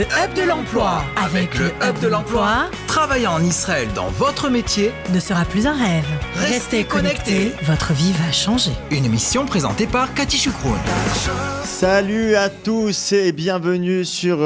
Le Hub de l'Emploi. Avec le Hub de l'Emploi, travailler en Israël dans votre métier ne sera plus un rêve. Restez connectés. Votre vie va changer. Une émission présentée par Cathy Choukroun. Salut à tous et bienvenue sur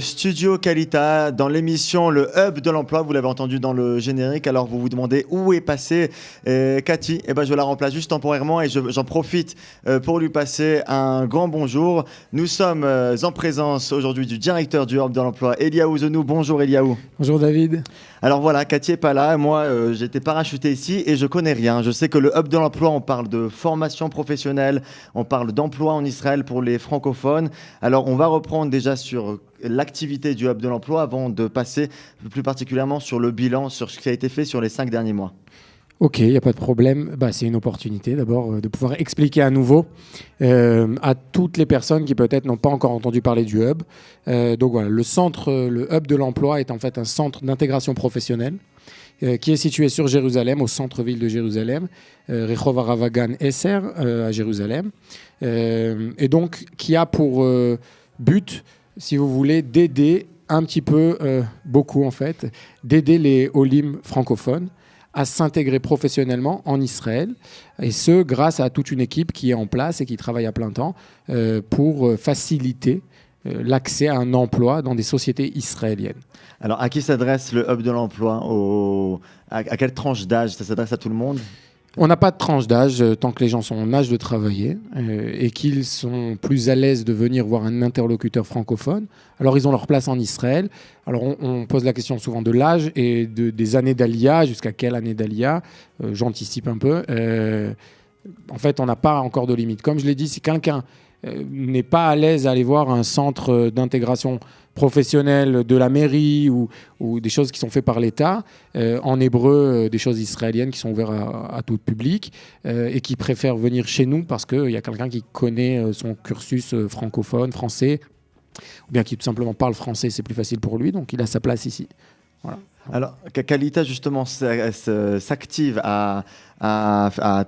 Studio Kalita dans l'émission Le Hub de l'Emploi. Vous l'avez entendu dans le générique, alors vous vous demandez où est passée Cathy. Je la remplace juste temporairement et j'en profite pour lui passer un grand bonjour. Nous sommes en présence aujourd'hui du directeur du Hub de l'Emploi, Eliaou Zenou. Bonjour Eliaou. Bonjour David. Alors voilà, Cathy n'est pas là. Moi, j'ai été parachuté ici et je connais rien. Je sais que le Hub de l'Emploi, on parle de formation professionnelle, on parle d'emploi en Israël pour les francophones. Alors, on va reprendre déjà sur l'activité du Hub de l'Emploi avant de passer plus particulièrement sur le bilan, sur ce qui a été fait sur les 5 derniers mois. Ok, il n'y a pas de problème. C'est une opportunité d'abord de pouvoir expliquer à nouveau à toutes les personnes qui peut-être n'ont pas encore entendu parler du Hub. Donc voilà, le Hub de l'Emploi est en fait un centre d'intégration professionnelle qui est situé sur Jérusalem, au centre-ville de Jérusalem, Rehov Haravagan Esser à Jérusalem, et donc qui a pour but, si vous voulez, d'aider un petit peu, beaucoup en fait, d'aider les Olim francophones à s'intégrer professionnellement en Israël, et ce, grâce à toute une équipe qui est en place et qui travaille à plein temps pour faciliter l'accès à un emploi dans des sociétés israéliennes. Alors, à qui s'adresse le Hub de l'Emploi à quelle tranche d'âge? Ça s'adresse à tout le monde? On n'a pas de tranche d'âge tant que les gens sont en âge de travailler et qu'ils sont plus à l'aise de venir voir un interlocuteur francophone. Alors, ils ont leur place en Israël. Alors, on pose la question souvent de l'âge et des années d'Alia, jusqu'à quelle année d'Alia. J'anticipe un peu. En fait, on n'a pas encore de limite. Comme je l'ai dit, si quelqu'un n'est pas à l'aise à aller voir un centre d'intégration professionnelle de la mairie ou des choses qui sont faites par l'État, en hébreu, des choses israéliennes qui sont ouvertes à tout public et qui préfèrent venir chez nous parce qu'il y a quelqu'un qui connaît son cursus francophone, français, ou bien qui tout simplement parle français, c'est plus facile pour lui, donc il a sa place ici. Voilà. Alors, Kalita, justement, s'active à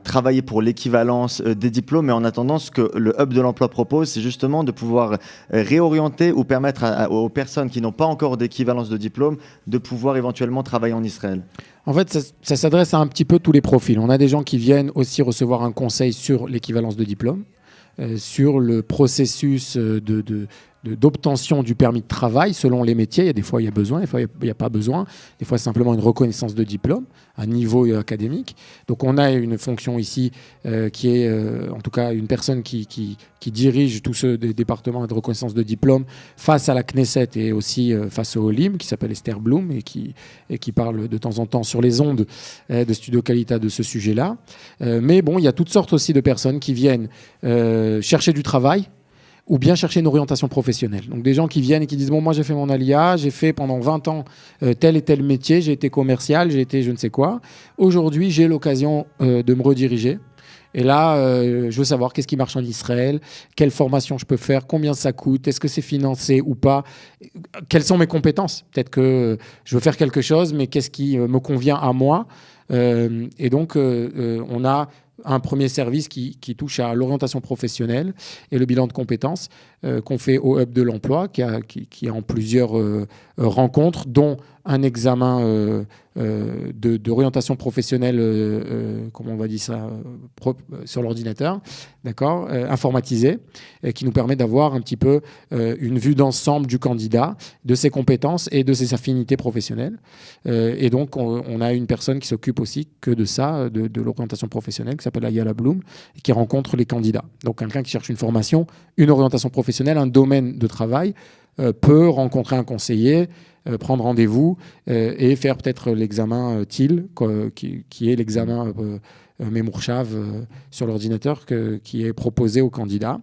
travailler pour l'équivalence des diplômes, mais en attendant, ce que le Hub de l'Emploi propose, c'est justement de pouvoir réorienter ou permettre aux personnes qui n'ont pas encore d'équivalence de diplôme de pouvoir éventuellement travailler en Israël. En fait, ça s'adresse à un petit peu tous les profils. On a des gens qui viennent aussi recevoir un conseil sur l'équivalence de diplôme, sur le processus d'obtention du permis de travail selon les métiers. Il y a des fois, il y a besoin, des fois, il n'y a pas besoin. Des fois, c'est simplement une reconnaissance de diplôme à niveau académique. Donc, on a une fonction ici qui est, en tout cas, une personne qui dirige tout ce département de reconnaissance de diplôme face à la Knesset et aussi face au Olim, qui s'appelle Esther Blum et qui parle de temps en temps sur les ondes de Studio Kalita de ce sujet-là. Mais bon, il y a toutes sortes aussi de personnes qui viennent chercher du travail, ou bien chercher une orientation professionnelle. Donc des gens qui viennent et qui disent « Bon, moi j'ai fait mon Alia, j'ai fait pendant 20 ans tel et tel métier, j'ai été commercial, j'ai été je ne sais quoi. Aujourd'hui, j'ai l'occasion de me rediriger. Et là, je veux savoir qu'est-ce qui marche en Israël, quelle formation je peux faire, combien ça coûte, est-ce que c'est financé ou pas, quelles sont mes compétences. Peut-être que je veux faire quelque chose, mais qu'est-ce qui me convient à moi. Et donc, on a un premier service qui touche à l'orientation professionnelle et le bilan de compétences qu'on fait au Hub de l'Emploi, qui a en plusieurs rencontres, dont un examen d'orientation professionnelle, comment on va dire ça, sur l'ordinateur, d'accord, informatisé, qui nous permet d'avoir un petit peu une vue d'ensemble du candidat, de ses compétences et de ses affinités professionnelles. Et donc, on a une personne qui s'occupe aussi que de ça, de l'orientation professionnelle, qui s'appelle Ayala Blum, et qui rencontre les candidats. Donc, quelqu'un qui cherche une formation, une orientation professionnelle, un domaine de travail, peut rencontrer un conseiller, prendre rendez-vous et faire peut-être l'examen TIL, qui est l'examen Memourchav sur l'ordinateur qui est proposé aux candidats.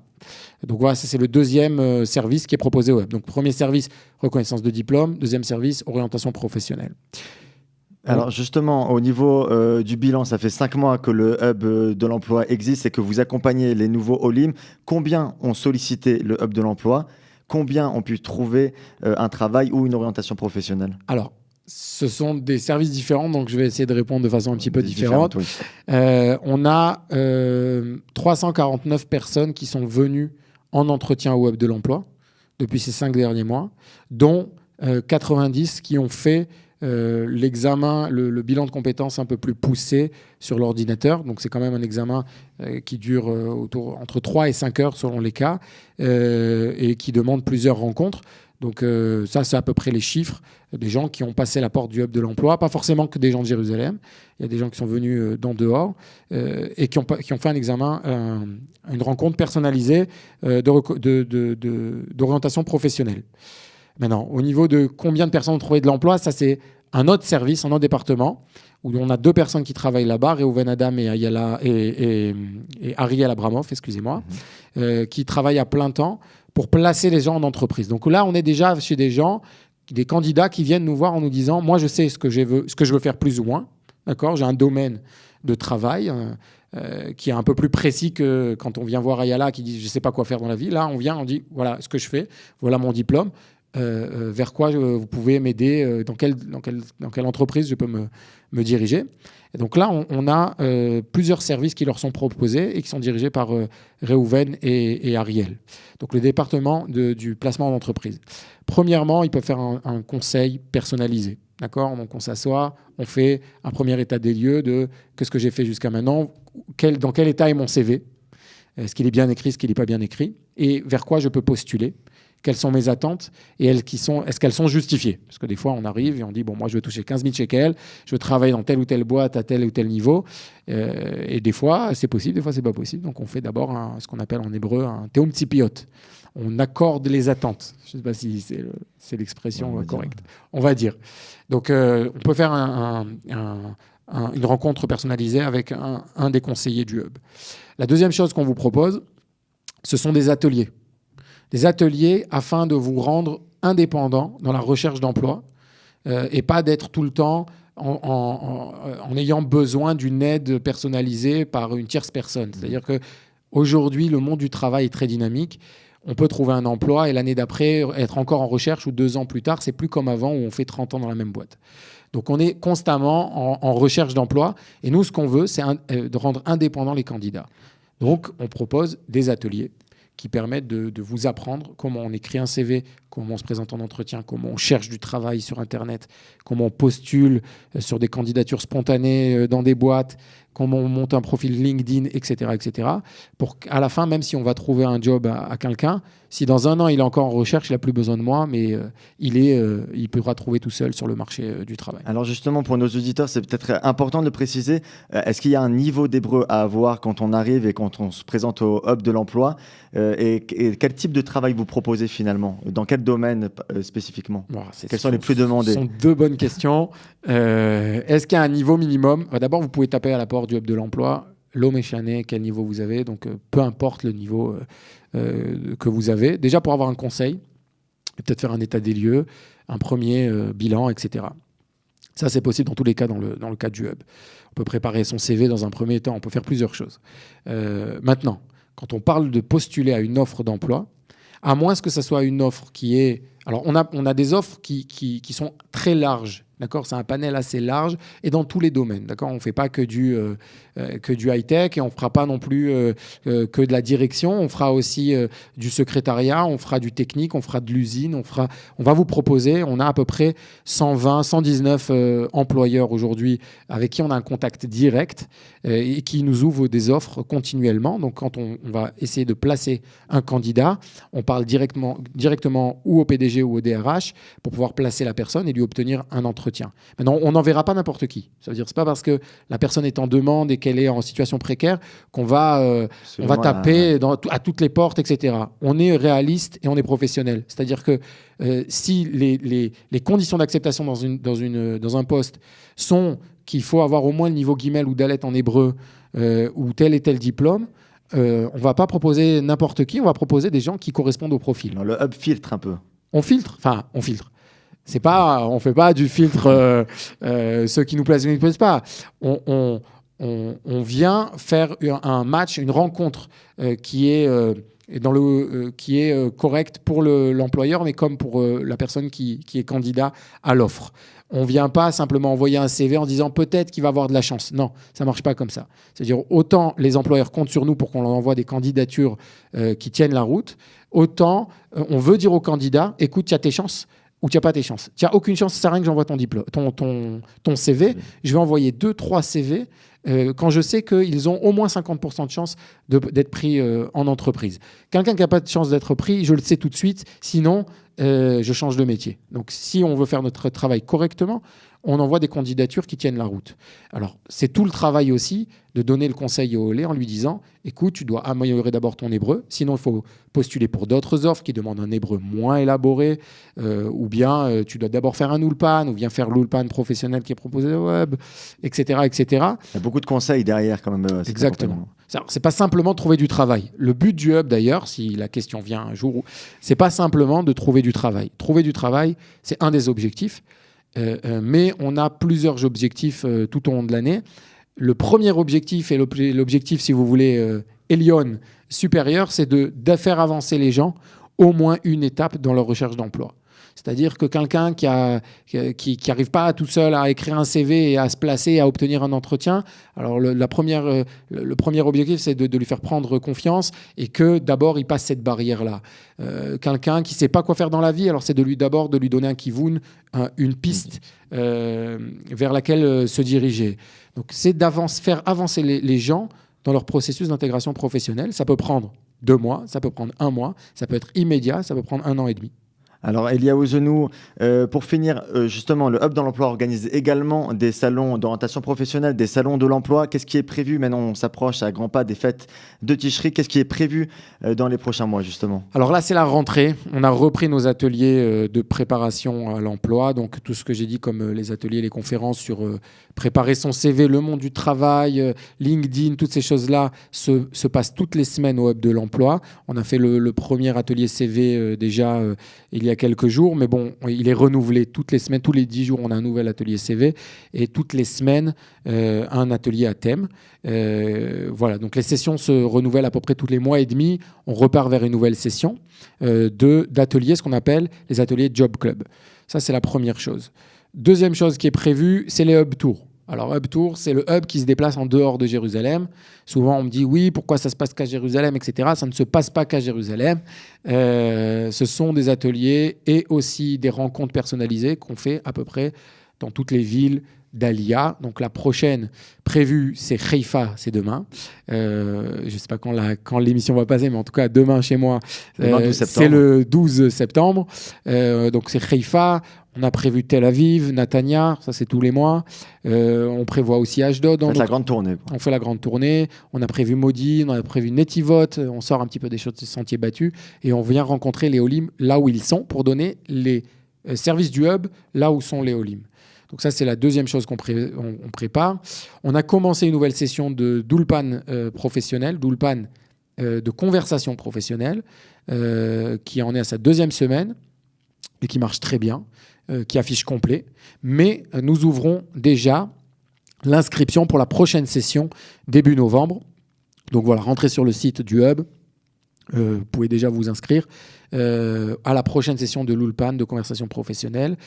Donc voilà, ça c'est le deuxième service qui est proposé au Hub. Donc premier service, reconnaissance de diplôme. Deuxième service, orientation professionnelle. Alors justement, au niveau du bilan, ça fait 5 mois que le Hub de l'Emploi existe et que vous accompagnez les nouveaux Olim. Combien ont sollicité le Hub de l'Emploi? Combien ont pu trouver un travail ou une orientation professionnelle? Alors, ce sont des services différents, donc je vais essayer de répondre de façon un petit peu différente. Oui. On a 349 personnes qui sont venues en entretien au Hub de l'Emploi. depuis ces 5 derniers mois, dont 90 qui ont fait l'examen, le bilan de compétences un peu plus poussé sur l'ordinateur. Donc c'est quand même un examen qui dure entre 3 et 5 heures selon les cas et qui demande plusieurs rencontres. Donc ça, c'est à peu près les chiffres des gens qui ont passé la porte du hub de l'emploi. Pas forcément que des gens de Jérusalem. Il y a des gens qui sont venus d'en dehors et qui ont fait un examen, une rencontre personnalisée d'orientation professionnelle. Maintenant, au niveau de combien de personnes ont trouvé de l'emploi, ça c'est un autre service, un autre département, où on a 2 personnes qui travaillent là-bas, Reuven Adam et Ariel Abramov, excusez-moi, qui travaillent à plein temps pour placer les gens en entreprise. Donc là, on est déjà chez des gens, des candidats qui viennent nous voir en nous disant « Moi, je sais ce que je veux faire plus ou moins. D'accord ? J'ai un domaine de travail qui est un peu plus précis que quand on vient voir Ayala qui dit « Je ne sais pas quoi faire dans la vie. » Là, on vient, on dit « Voilà ce que je fais. Voilà mon diplôme. Vers quoi vous pouvez m'aider, dans quelle entreprise je peux me diriger. » Et donc là, on a plusieurs services qui leur sont proposés et qui sont dirigés par Reuven et Ariel. Donc le département du placement en entreprise. Premièrement, ils peuvent faire un conseil personnalisé. D'accord ? Donc on s'assoit, on fait un premier état des lieux de qu'est-ce que j'ai fait jusqu'à maintenant, dans quel état est mon CV, est-ce qu'il est bien écrit, est-ce qu'il n'est pas bien écrit, et vers quoi je peux postuler. Quelles sont mes attentes et est-ce qu'elles sont justifiées ? Parce que des fois, on arrive et on dit, bon, moi, je veux toucher 15 000 shekels, je veux travailler dans telle ou telle boîte à tel ou tel niveau. Et des fois, c'est possible, des fois, c'est pas possible. Donc, on fait d'abord ce qu'on appelle en hébreu un teum tzipiot. On accorde les attentes. Je ne sais pas si c'est l'expression correcte. On va dire. Donc, on peut faire une rencontre personnalisée avec un des conseillers du hub. La deuxième chose qu'on vous propose, ce sont des ateliers. Des ateliers afin de vous rendre indépendant dans la recherche d'emploi et pas d'être tout le temps en ayant besoin d'une aide personnalisée par une tierce personne. C'est-à-dire qu'aujourd'hui, le monde du travail est très dynamique. On peut trouver un emploi et l'année d'après être encore en recherche ou 2 ans plus tard, c'est plus comme avant où on fait 30 ans dans la même boîte. Donc on est constamment en recherche d'emploi et nous, ce qu'on veut, c'est de rendre indépendants les candidats. Donc on propose des ateliers qui permettent de vous apprendre comment on écrit un CV, comment on se présente en entretien, comment on cherche du travail sur Internet, comment on postule sur des candidatures spontanées dans des boîtes, comment on monte un profil LinkedIn, etc., etc. Pour qu'à la fin, même si on va trouver un job à quelqu'un, si dans 1 an, il est encore en recherche, il n'a plus besoin de moi, mais il pourra trouver tout seul sur le marché du travail. Alors justement, pour nos auditeurs, c'est peut-être important de préciser, est-ce qu'il y a un niveau d'hébreu à avoir quand on arrive et quand on se présente au hub de l'emploi et quel type de travail vous proposez finalement ? Dans quel domaine spécifiquement ? Quels sont les plus demandés ? Ce sont 2 bonnes questions. Est-ce qu'il y a un niveau minimum ? D'abord, vous pouvez taper à la porte du hub de l'emploi, l'homme échané, quel niveau vous avez. Donc, peu importe le niveau que vous avez. Déjà, pour avoir un conseil, peut-être faire un état des lieux, un premier bilan, etc. Ça, c'est possible dans tous les cas dans le cadre du hub. On peut préparer son CV dans un premier temps, on peut faire plusieurs choses. Maintenant, quand on parle de postuler à une offre d'emploi, à moins que ça soit une offre qui est... Alors, on a des offres qui sont très larges, d'accord ? C'est un panel assez large et dans tous les domaines, d'accord ? On ne fait pas que du high-tech et on ne fera pas non plus que de la direction. On fera aussi du secrétariat, on fera du technique, on fera de l'usine. On va vous proposer, on a à peu près 119 employeurs aujourd'hui avec qui on a un contact direct et qui nous ouvrent des offres continuellement. Donc, quand on va essayer de placer un candidat, on parle directement ou au PDG ou au DRH pour pouvoir placer la personne et lui obtenir un entretien. Maintenant, on n'enverra pas n'importe qui. Ça veut dire que c'est pas parce que la personne est en demande et qu'elle est en situation précaire qu'on va taper à toutes les portes, etc. On est réaliste et on est professionnel. C'est-à-dire que si les conditions d'acceptation dans un poste sont qu'il faut avoir au moins le niveau Gimel ou Dalet en hébreu ou tel et tel diplôme, on ne va pas proposer n'importe qui, on va proposer des gens qui correspondent au profil. Non, le hub filtre un peu. On filtre. C'est pas, on fait pas du filtre ceux qui nous plaisent ou ne nous plaisent pas. On vient faire un match, une rencontre qui est correcte pour l'employeur, mais comme pour la personne qui est candidat à l'offre. On ne vient pas simplement envoyer un CV en disant peut-être qu'il va avoir de la chance. Non, ça ne marche pas comme ça. C'est-à-dire autant les employeurs comptent sur nous pour qu'on leur envoie des candidatures qui tiennent la route, autant on veut dire aux candidats, écoute, tu as tes chances ou tu n'as pas tes chances. Tu n'as aucune chance, ça sert à rien que j'envoie ton CV. Je vais envoyer 2-3 CV quand je sais qu'ils ont au moins 50% de chance d'être pris en entreprise. Quelqu'un qui n'a pas de chance d'être pris, je le sais tout de suite, sinon je change de métier. Donc si on veut faire notre travail correctement, on envoie des candidatures qui tiennent la route. Alors, c'est tout le travail aussi de donner le conseil au Olé en lui disant « Écoute, tu dois améliorer d'abord ton hébreu, sinon il faut postuler pour d'autres offres qui demandent un hébreu moins élaboré, ou bien tu dois d'abord faire un ulpan, ou bien faire l'ulpan professionnel qui est proposé au web, etc. etc. » Il y a beaucoup de conseils derrière quand même. Exactement. C'est pas simplement de trouver du travail. Le but du hub, d'ailleurs, si la question vient un jour, c'est pas simplement de trouver du travail. Trouver du travail, c'est un des objectifs. Mais on a plusieurs objectifs tout au long de l'année. Le premier objectif, et l'objectif, si vous voulez, Elion supérieur, c'est de faire avancer les gens au moins une étape dans leur recherche d'emploi. C'est-à-dire que quelqu'un qui arrive pas tout seul à écrire un CV et à se placer, à obtenir un entretien, alors le premier objectif, c'est de lui faire prendre confiance et que d'abord, il passe cette barrière-là. Quelqu'un qui sait pas quoi faire dans la vie, alors c'est d'abord de lui donner un kivoun, une piste vers laquelle se diriger. Donc, c'est faire avancer les gens dans leur processus d'intégration professionnelle. Ça peut prendre 2 mois, ça peut prendre 1 mois, ça peut être immédiat, ça peut prendre 1 an et demi. Alors, Eliaou Zenou, pour finir, justement, le Hub dans l'emploi organise également des salons d'orientation professionnelle, des salons de l'emploi. Qu'est-ce qui est prévu? Maintenant, on s'approche à grands pas des fêtes de Tishri. Qu'est-ce qui est prévu dans les prochains mois, justement? Alors là, c'est la rentrée. On a repris nos ateliers de préparation à l'emploi. Donc, tout ce que j'ai dit comme les ateliers, les conférences sur préparer son CV, le monde du travail, LinkedIn, toutes ces choses-là se passent toutes les semaines au Hub de l'emploi. On a fait le premier atelier CV déjà il y a quelques jours, mais bon, il est renouvelé toutes les semaines, tous les 10 jours, on a un nouvel atelier CV et toutes les semaines, un atelier à thème. Voilà, donc les sessions se renouvellent à peu près tous les mois et demi. On repart vers une nouvelle session d'ateliers, ce qu'on appelle les ateliers Job Club. Ça, c'est la première chose. Deuxième chose qui est prévue, c'est les Hub Tours. Alors, Hub Tour, c'est le hub qui se déplace en dehors de Jérusalem. Souvent, on me dit, oui, pourquoi ça se passe qu'à Jérusalem, etc. Ça ne se passe pas qu'à Jérusalem. Ce sont des ateliers et aussi des rencontres personnalisées qu'on fait à peu près dans toutes les villes d'Aliyah. Donc, la prochaine prévue, c'est Haïfa, c'est demain. Je ne sais pas quand l'émission va passer, mais en tout cas, demain chez moi, c'est le 12 septembre. Donc, c'est Haïfa. On a prévu Tel Aviv, Natania, ça c'est tous les mois. On prévoit aussi Ashdod. On fait la grande tournée. On fait la grande tournée. On a prévu Modi, on a prévu Netivot. On sort un petit peu des sentiers battus et on vient rencontrer les Olim là où ils sont pour donner les services du hub là où sont les Olim. Donc ça, c'est la deuxième chose qu'on prépare. On a commencé une nouvelle session d'Ulpan professionnel, d'Ulpan de conversation professionnelle, qui en est à sa 2e semaine et qui marche très bien. Qui affiche complet, mais nous ouvrons déjà l'inscription pour la prochaine session début novembre. Donc voilà, rentrez sur le site du Hub, vous pouvez déjà vous inscrire à la prochaine session de l'Ulpan de conversation professionnelle,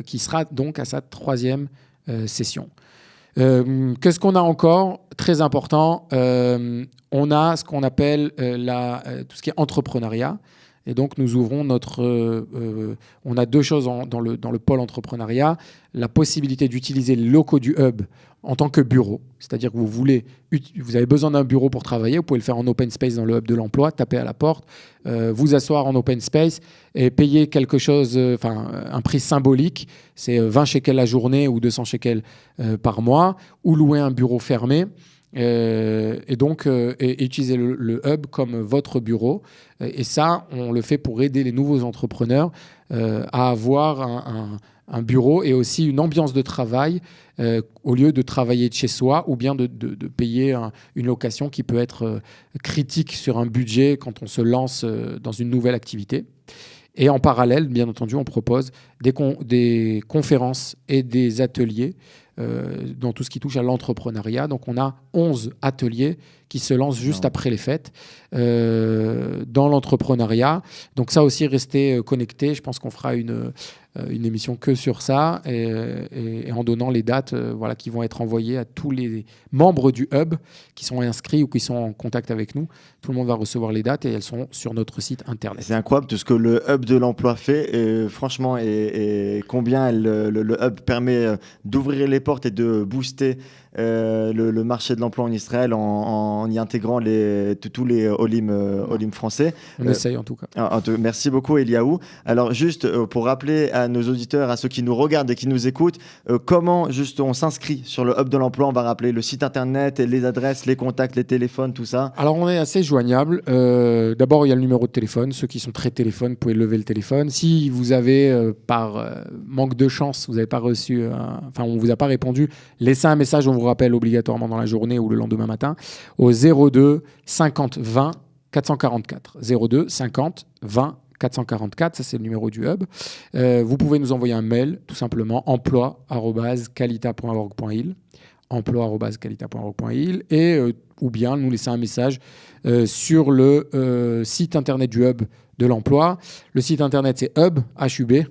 qui sera donc à sa 3e session. Qu'est-ce qu'on a encore? Très important, on a ce qu'on appelle tout ce qui est entrepreneuriat. Et donc, nous ouvrons on a 2 choses dans le pôle entrepreneuriat. La possibilité d'utiliser les locaux du Hub en tant que bureau. C'est-à-dire que vous avez besoin d'un bureau pour travailler. Vous pouvez le faire en open space dans le Hub de l'emploi, taper à la porte, vous asseoir en open space et payer quelque chose, un prix symbolique. C'est 20 shekels la journée ou 200 shekels par mois, ou louer un bureau fermé. Et donc utiliser le Hub comme votre bureau. Et ça, on le fait pour aider les nouveaux entrepreneurs à avoir un bureau et aussi une ambiance de travail au lieu de travailler de chez soi ou bien de payer une location qui peut être critique sur un budget quand on se lance dans une nouvelle activité. Et en parallèle, bien entendu, on propose des conférences et des ateliers dans tout ce qui touche à l'entrepreneuriat. Donc, on a 11 ateliers qui se lancent juste après les fêtes dans l'entrepreneuriat. Donc, ça aussi, restez connectés. Je pense qu'on fera une émission que sur ça et en donnant les dates qui vont être envoyées à tous les membres du Hub qui sont inscrits ou qui sont en contact avec nous. Tout le monde va recevoir les dates et elles sont sur notre site internet. C'est incroyable tout ce que le Hub de l'emploi fait, franchement, et combien le Hub permet d'ouvrir les portes et de booster le marché de l'emploi en Israël en y intégrant tous les Olim français. On essaye en tout cas. Merci beaucoup Eliaou. Alors juste pour rappeler à nos auditeurs, à ceux qui nous regardent et qui nous écoutent, comment juste on s'inscrit sur le Hub de l'emploi, on va rappeler le site internet, les adresses, les contacts, les téléphones, tout ça. Alors on est assez joignable. D'abord il y a le numéro de téléphone. Ceux qui sont très téléphones, vous pouvez lever le téléphone. Si vous avez par manque de chance, vous n'avez pas reçu, on vous a pas répondu, laissez un message, on vous rappelle obligatoirement dans la journée ou le lendemain matin au 02 50 20 444. 02 50 20 444, ça c'est le numéro du Hub. Vous pouvez nous envoyer un mail, tout simplement, emploi@kalita.org.il, emploi@kalita.org.il, et ou bien nous laisser un message sur le site internet du Hub de l'emploi. Le site internet c'est hub, HUB,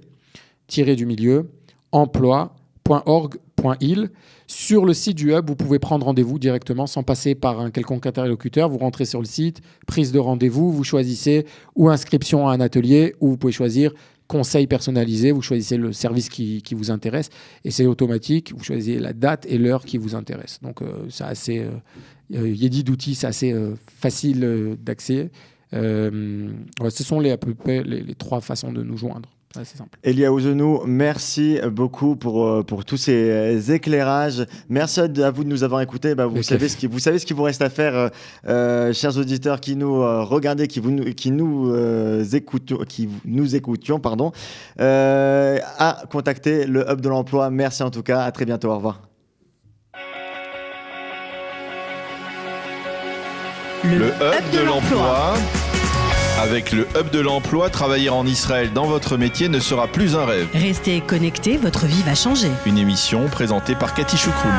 tiré du milieu, emploi.org.il. Sur le site du Hub, vous pouvez prendre rendez-vous directement sans passer par un quelconque interlocuteur. Vous rentrez sur le site, prise de rendez-vous, vous choisissez ou inscription à un atelier, ou vous pouvez choisir conseil personnalisé, vous choisissez le service qui vous intéresse et c'est automatique, vous choisissez la date et l'heure qui vous intéresse. Donc c'est assez Yedi d'outils, c'est assez facile d'accès. Ce sont à peu près les trois façons de nous joindre. C'est simple. Eliaou Zenou, merci beaucoup pour tous ces éclairages. Merci à vous de nous avoir écoutés. Vous savez ce qu'il vous reste à faire, chers auditeurs qui nous regardez, qui nous écoutions, à contacter le Hub de l'emploi. Merci en tout cas. À très bientôt. Au revoir. Le Hub de l'emploi. Avec le Hub de l'emploi, travailler en Israël dans votre métier ne sera plus un rêve. Restez connectés, votre vie va changer. Une émission présentée par Cathy Choukroun.